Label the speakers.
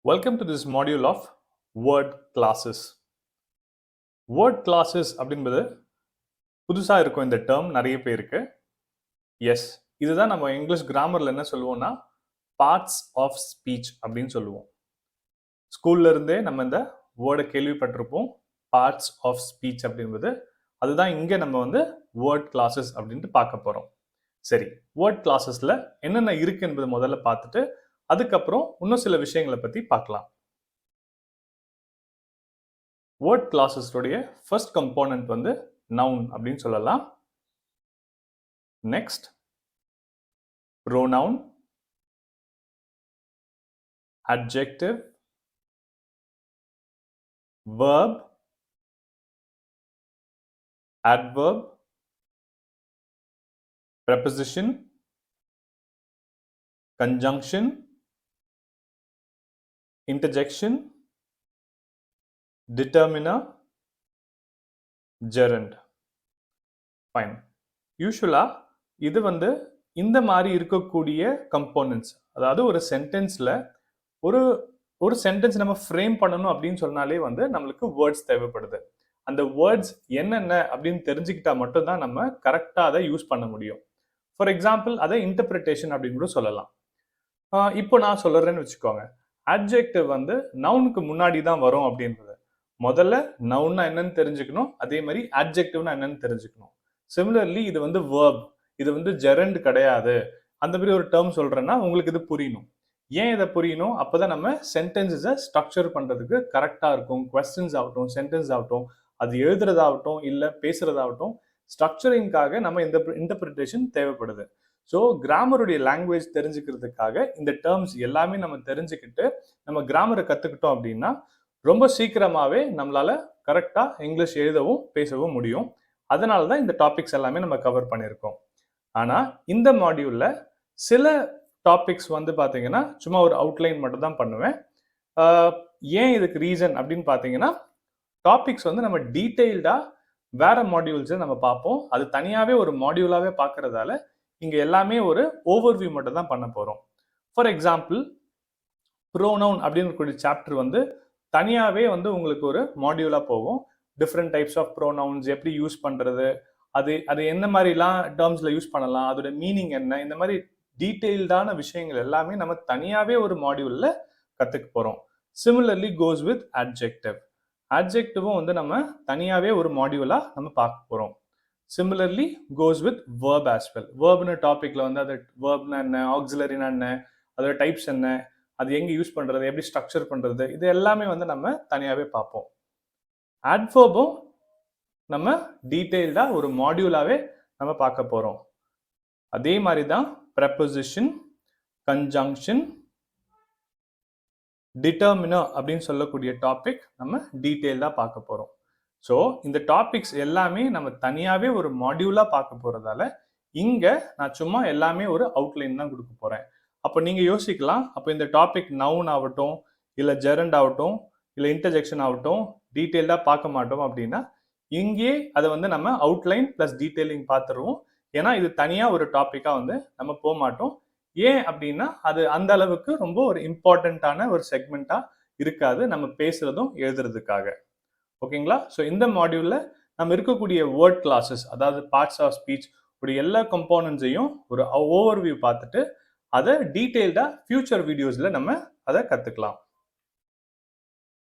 Speaker 1: Welcome to this module of word classes. Word classes அப்படின்பது புதுசா இருக்கும் இந்த டேர்ம் நிறைய பேருக்கு. எஸ், இதுதான் நம்ம இங்கிலீஷ் கிராமர்ல என்ன சொல்லுவோம்னா பார்ட்ஸ் ஆஃப் ஸ்பீச் அப்படின்னு சொல்லுவோம். ஸ்கூல்ல இருந்தே நம்ம இந்த வேர்டை கேள்விப்பட்டிருப்போம், பார்ட்ஸ் ஆஃப் ஸ்பீச் அப்படின்பது. அதுதான் இங்க நம்ம வேர்ட் கிளாஸஸ் அப்படின்ட்டு பார்க்க போறோம். சரி, வேர்ட் கிளாஸஸ்ல என்னென்ன இருக்கு என்பது முதல்ல பார்த்துட்டு அதுக்கப்புறம் இன்னும் சில விஷயங்களை பத்தி பார்க்கலாம். வேர்ட் கிளாஸஸ் உடைய ஃபர்ஸ்ட் கம்போனன்ட் நவுன் அப்படின்னு சொல்லலாம். Next pronoun, adjective, verb, adverb, preposition, conjunction, interjection, determiner, gerund. Fine. யூசுவலா இது இந்த மாதிரி இருக்கக்கூடிய கம்போனன்ட்ஸ், அதாவது ஒரு சென்டென்ஸ்ல ஒரு சென்டென்ஸ் நம்ம ஃப்ரேம் பண்ணணும் அப்படின்னு சொன்னாலே நம்மளுக்கு வேர்ட்ஸ் தேவைப்படுது. அந்த வேர்ட்ஸ் என்னென்ன அப்படின்னு தெரிஞ்சுக்கிட்டா மட்டும்தான் நம்ம கரெக்டா அதை யூஸ் பண்ண முடியும். ஃபார் எக்ஸாம்பிள், அதை இன்டர்பிரிட்டேஷன் அப்படின்னு கூட சொல்லலாம். இப்போ நான் சொல்றேன்னு வச்சுக்கோங்க, அட்ஜெக்டிவ் நவுனுக்கு முன்னாடி தான் வரும் அப்படின்றது. முதல்ல நவுன்னா என்னன்னு தெரிஞ்சுக்கணும், அதே மாதிரி அட்ஜெக்டிவ்னா என்னன்னு தெரிஞ்சுக்கணும். சிமிலர்லி இது வேர்ப், இது ஜெரண்ட் கிடையாது. அந்த மாதிரி ஒரு டேர்ம் சொல்றேன்னா உங்களுக்கு இது புரியணும். ஏன் இதை புரியணும்? அப்பதான் நம்ம சென்டென்சஸை ஸ்ட்ரக்சர் பண்றதுக்கு கரெக்டா இருக்கும். கொஸ்டின்ஸ் ஆகட்டும், சென்டென்ஸ் ஆகட்டும், அது எழுதுறதாகட்டும் இல்ல பேசுறதாகட்டும், ஸ்ட்ரக்சரிங்காக நம்ம இந்த இன்டர்பிரிட்டேஷன் தேவைப்படுது. ஸோ கிராமருடைய லாங்குவேஜ் தெரிஞ்சுக்கிறதுக்காக இந்த டேர்ம்ஸ் எல்லாமே நம்ம தெரிஞ்சுக்கிட்டு நம்ம கிராமரை கத்துக்கிட்டோம் அப்படின்னா ரொம்ப சீக்கிரமாவே நம்மளால கரெக்டா இங்கிலீஷ் எழுதவும் பேசவும் முடியும். அதனால தான் இந்த டாபிக்ஸ் எல்லாமே நம்ம கவர் பண்ணியிருக்கோம். ஆனா இந்த மாடியூல்ல சில டாபிக்ஸ் பாத்தீங்கன்னா சும்மா ஒரு அவுட்லைன் மட்டும் தான் பண்ணுவேன். ஏன் இதுக்கு ரீசன் அப்படின்னு பாத்தீங்கன்னா, டாபிக்ஸ் நம்ம டீடைல்டா வேற மாடியூல்ஸ் நம்ம பார்ப்போம். அது தனியாவே ஒரு மாடியூலாவே பார்க்கறதால இங்க எல்லாமே ஒரு ஓவர்வியூ மட்டும் தான் பண்ண போறோம். ஃபார் எக்ஸாம்பிள், ப்ரோனவுன் அப்படின்னு சாப்டர் தனியாவே உங்களுக்கு ஒரு மாடியூலா போகும். டிஃப்ரெண்ட் டைப்ஸ் ஆஃப் ப்ரோனவுன்ஸ் எப்படி யூஸ் பண்றது, அது என்ன மாதிரிலாம் டேர்ம்ஸ்ல யூஸ் பண்ணலாம், அதோட மீனிங் என்ன, இந்த மாதிரி டீடைல்டான விஷயங்கள் எல்லாமே நம்ம தனியாவே ஒரு மாடியூல்ல கத்துக்க போறோம். Similarly goes with adjective. அட்ஜெக்டிவும் நம்ம தனியாவே ஒரு மாடியூலா நம்ம பார்க்க போறோம். Similarly goes with verb as well. வேர்ப்னு டாபிக்ல அது வேர்ப்னா என்ன, ஆக்சிலரினா என்ன, அதோட டைப்ஸ் என்ன, அது எங்க யூஸ் பண்றது, எப்படி ஸ்ட்ரக்சர் பண்றது, இது எல்லாமே நம்ம தனியாவே பார்ப்போம். அட்வர்பும் நம்ம டீடைல்டா ஒரு மாடியூலாவே நம்ம பார்க்க போறோம். அதே மாதிரி தான் preposition, conjunction, determiner அப்படின்னு சொல்லக்கூடிய டாபிக் நம்ம டீடைல்டா பார்க்க போறோம். ஸோ இந்த டாபிக்ஸ் எல்லாமே நம்ம தனியாவே ஒரு மாடியூலா பார்க்க போறதால இங்க நான் சும்மா எல்லாமே ஒரு அவுட்லைன் தான் கொடுக்க போறேன். அப்போ நீங்க யோசிக்கலாம், அப்போ இந்த டாபிக் நவுன் ஆகட்டும் இல்ல ஜெரண்ட் ஆகட்டும் இல்ல இன்டர்ஜெக்ஷன் ஆகட்டும் டீடைல்டா பார்க்க மாட்டோம் அப்படின்னா, இங்கே அதை நம்ம அவுட்லைன் பிளஸ் டீடைலிங் பார்த்துருவோம். ஏன்னா இது தனியா ஒரு டாபிக்கா நம்ம போக மாட்டோம். ஏன் அப்படின்னா அது அந்த அளவுக்கு ரொம்ப ஒரு இம்பார்ட்டன்டான ஒரு செக்மெண்டா இருக்காது நம்ம பேசுறதும் எழுதுறதுக்காக. ஓகேங்களா? ஸோ இந்த மாடியூல்ல நம்ம இருக்கக்கூடிய வேர்ட் கிளாஸஸ், அதாவது பார்ட்ஸ் ஆஃப் ஸ்பீச் உடைய எல்லா கம்போனன்ட்ஸையும் ஒரு ஓவர்வியூ பார்த்துட்டு அதை டீடைல்டா ஃபியூச்சர் வீடியோஸ்ல நம்ம அதை கத்துக்கலாம்.